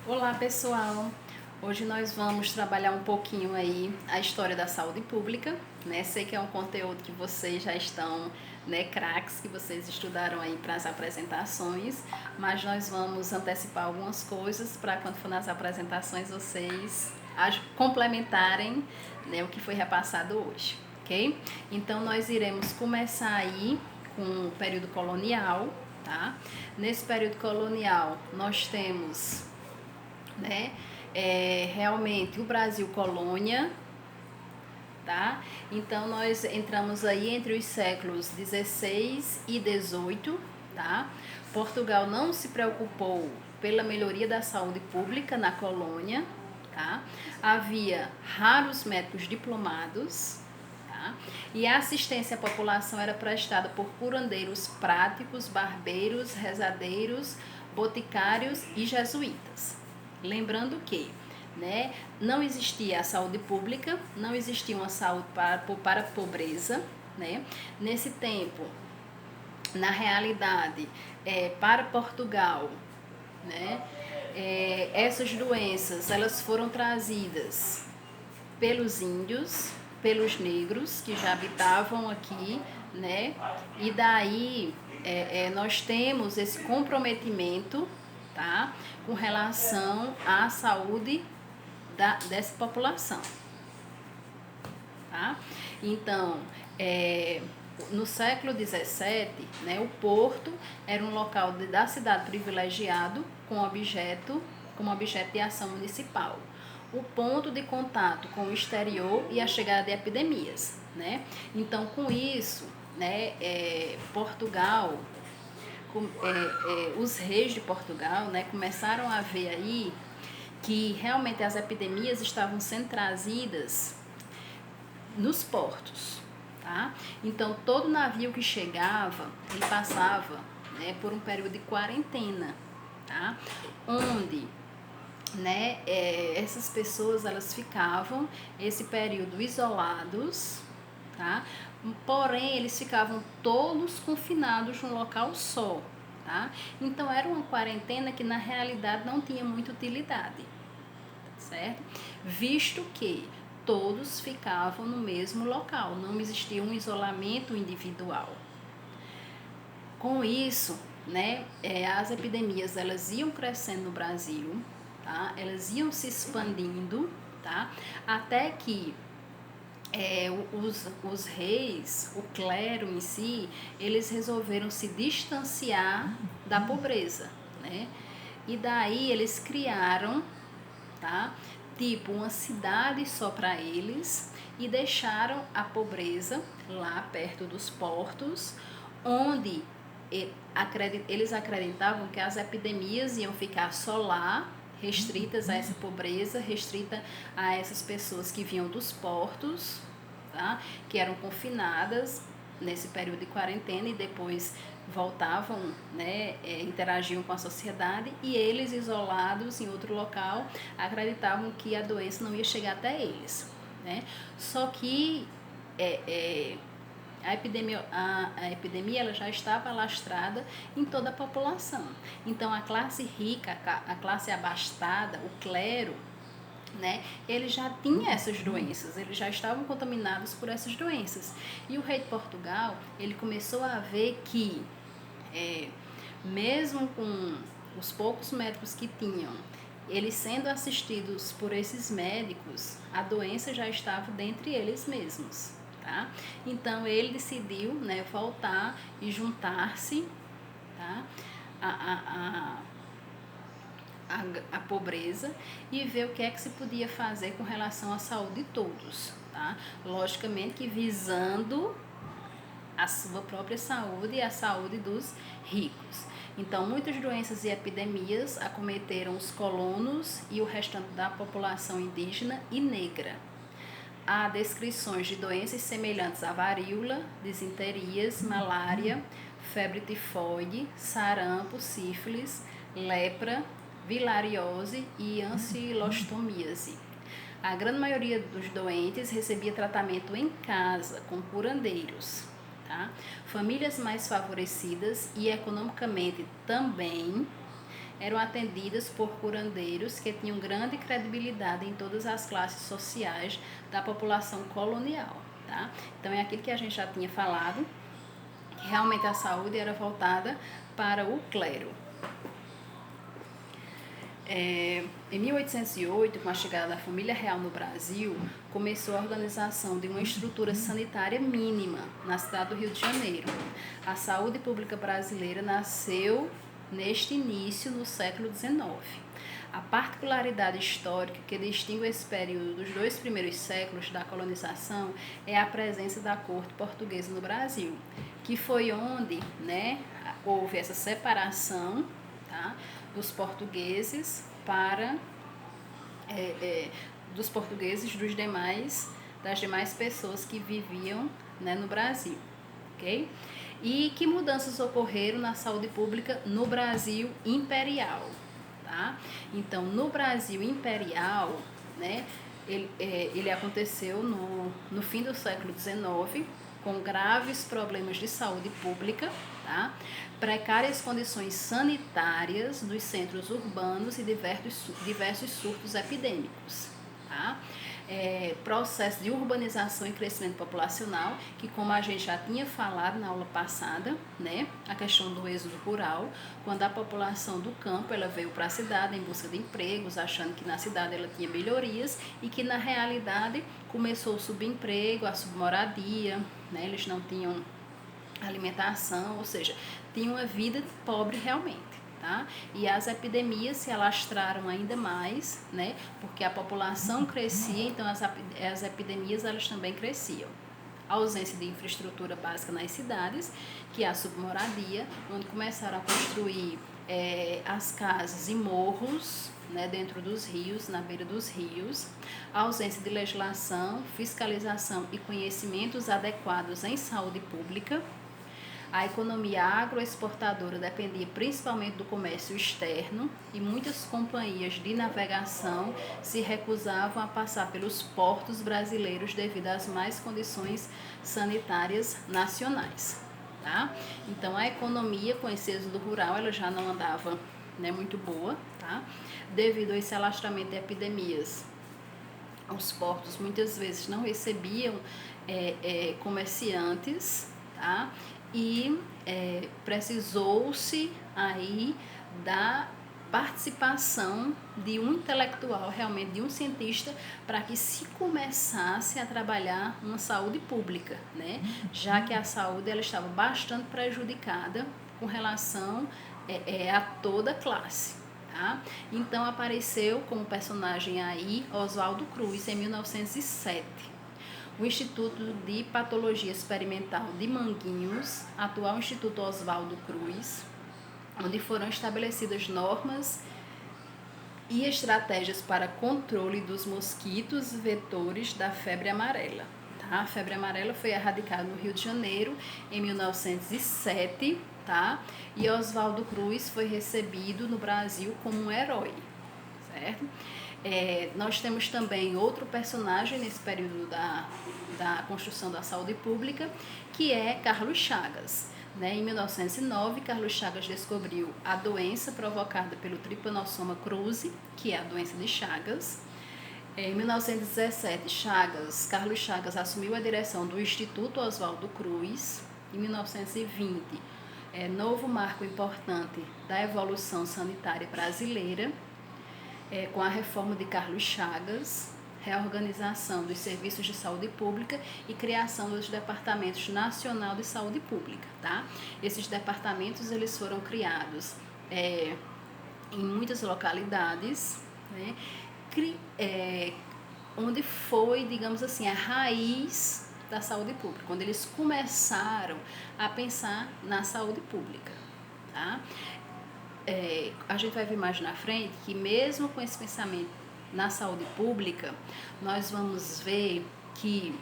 Olá pessoal, hoje nós vamos trabalhar um pouquinho aí a história da saúde pública, né? Sei que é um conteúdo que vocês já estão, né, craques, que vocês estudaram aí para as apresentações, mas nós vamos antecipar algumas coisas para quando for nas apresentações vocês complementarem, né, o que foi repassado hoje, ok? Então nós iremos começar aí com o período colonial, tá? Nesse período colonial nós temos, né? Realmente o Brasil colônia, tá? Então nós entramos aí entre os séculos 16 e 18, tá? Portugal não se preocupou pela melhoria da saúde pública na colônia, tá? Havia raros médicos diplomados, tá? E a assistência à população era prestada por curandeiros práticos, barbeiros, rezadeiros, boticários e jesuítas. Lembrando que, né, não existia a saúde pública, não existia uma saúde para a pobreza, né? Nesse tempo, na realidade, para Portugal, né, essas doenças elas foram trazidas pelos índios, pelos negros que já habitavam aqui, né? E daí nós temos esse comprometimento, tá? Com relação à saúde dessa população, tá? Então, no século XVII, né, o porto era um local da cidade privilegiado como objeto de ação municipal. O ponto de contato com o exterior e a chegada de epidemias, né? Então, com isso, né, Portugal, os reis de Portugal, né, começaram a ver aí que realmente as epidemias estavam sendo trazidas nos portos, tá? Então todo navio que chegava, ele passava, né, por um período de quarentena, tá? Onde, né, essas pessoas elas ficavam esse período isolados, tá? Porém eles ficavam todos confinados num local só, tá? Então era uma quarentena que na realidade não tinha muita utilidade, certo? Visto que todos ficavam no mesmo local, não existia um isolamento individual. Com isso, né, as epidemias elas iam crescendo no Brasil, tá? Elas iam se expandindo, tá? Até que os reis, o clero em si, eles resolveram se distanciar da pobreza, né? E daí eles criaram, tá? Tipo uma cidade só para eles e deixaram a pobreza lá perto dos portos, onde eles acreditavam que as epidemias iam ficar só lá, restritas a essa pobreza, restrita a essas pessoas que vinham dos portos, tá? Que eram confinadas nesse período de quarentena e depois voltavam, né, interagiam com a sociedade, e eles, isolados em outro local, acreditavam que a doença não ia chegar até eles, né? Só que a epidemia ela já estava alastrada em toda a população. Então a classe rica, a classe abastada, o clero, né, ele já tinha essas doenças, eles já estavam contaminados por essas doenças. E o rei de Portugal, ele começou a ver que, mesmo com os poucos médicos que tinham, eles sendo assistidos por esses médicos, a doença já estava dentre eles mesmos, tá? Então ele decidiu, né, voltar e juntar-se, tá, a pobreza e ver o que é que se podia fazer com relação à saúde de todos, tá? Logicamente que visando a sua própria saúde e a saúde dos ricos. Então, muitas doenças e epidemias acometeram os colonos e o restante da população indígena e negra. Há descrições de doenças semelhantes à varíola, disenterias, malária, febre tifoide, sarampo, sífilis, lepra, filariose e ancilostomíase. A grande maioria dos doentes recebia tratamento em casa, com curandeiros, tá? Famílias mais favorecidas e economicamente também eram atendidas por curandeiros que tinham grande credibilidade em todas as classes sociais da população colonial, tá? Então é aquilo que a gente já tinha falado, que realmente a saúde era voltada para o clero. Em 1808, com a chegada da família real no Brasil, começou a organização de uma estrutura sanitária mínima na cidade do Rio de Janeiro. A saúde pública brasileira nasceu neste início no século XIX. A particularidade histórica que distingue esse período dos 2 primeiros séculos da colonização é a presença da corte portuguesa no Brasil, que foi onde, né, houve essa separação, tá, dos portugueses dos portugueses das demais pessoas que viviam, né, no Brasil, ok? E que mudanças ocorreram na saúde pública no Brasil imperial, tá? Então, no Brasil imperial, né, ele aconteceu no fim do século XIX, com graves problemas de saúde pública, tá? Precárias condições sanitárias dos centros urbanos e diversos surtos epidêmicos, tá? Processo de urbanização e crescimento populacional, que como a gente já tinha falado na aula passada, né, a questão do êxodo rural, quando a população do campo ela veio para a cidade em busca de empregos, achando que na cidade ela tinha melhorias e que na realidade começou o subemprego, a submoradia, né, eles não tinham alimentação, ou seja, tinham uma vida pobre realmente. Tá? E as epidemias se alastraram ainda mais, né? Porque a população crescia, então as epidemias elas também cresciam. A ausência de infraestrutura básica nas cidades, que é a submoradia, onde começaram a construir as casas e morros, né, dentro dos rios, na beira dos rios, a ausência de legislação, fiscalização e conhecimentos adequados em saúde pública. A economia agroexportadora dependia principalmente do comércio externo e muitas companhias de navegação se recusavam a passar pelos portos brasileiros devido às más condições sanitárias nacionais. Tá? Então, a economia com esse êxodo rural ela já não andava, né, muito boa, tá? Devido a esse alastramento de epidemias. Os portos muitas vezes não recebiam comerciantes, tá? E precisou-se aí da participação de um intelectual, realmente de um cientista, para que se começasse a trabalhar uma saúde pública, né? Já que a saúde ela estava bastante prejudicada com relação a toda a classe. Tá? Então apareceu como personagem aí Oswaldo Cruz em 1907. O Instituto de Patologia Experimental de Manguinhos, atual Instituto Oswaldo Cruz, onde foram estabelecidas normas e estratégias para controle dos mosquitos vetores da febre amarela. Tá? A febre amarela foi erradicada no Rio de Janeiro em 1907, tá? E Oswaldo Cruz foi recebido no Brasil como um herói, certo? Nós temos também outro personagem nesse período da construção da saúde pública, que é Carlos Chagas. Né? Em 1909, Carlos Chagas descobriu a doença provocada pelo Trypanosoma cruzi, que é a doença de Chagas. Em 1917, Carlos Chagas assumiu a direção do Instituto Oswaldo Cruz. Em 1920, novo marco importante da evolução sanitária brasileira, com a reforma de Carlos Chagas, reorganização dos serviços de saúde pública e criação dos departamentos nacional de saúde pública, tá? Esses departamentos eles foram criados em muitas localidades, né? Onde foi, digamos assim, a raiz da saúde pública, quando eles começaram a pensar na saúde pública, tá? A gente vai ver mais na frente que mesmo com esse pensamento na saúde pública, nós vamos ver que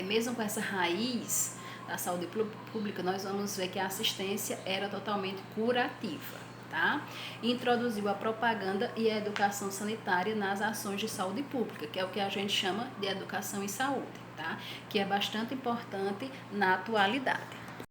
mesmo com essa raiz da saúde pública, nós vamos ver que a assistência era totalmente curativa, tá? Introduziu a propaganda e a educação sanitária nas ações de saúde pública, que é o que a gente chama de educação em saúde, tá? Que é bastante importante na atualidade.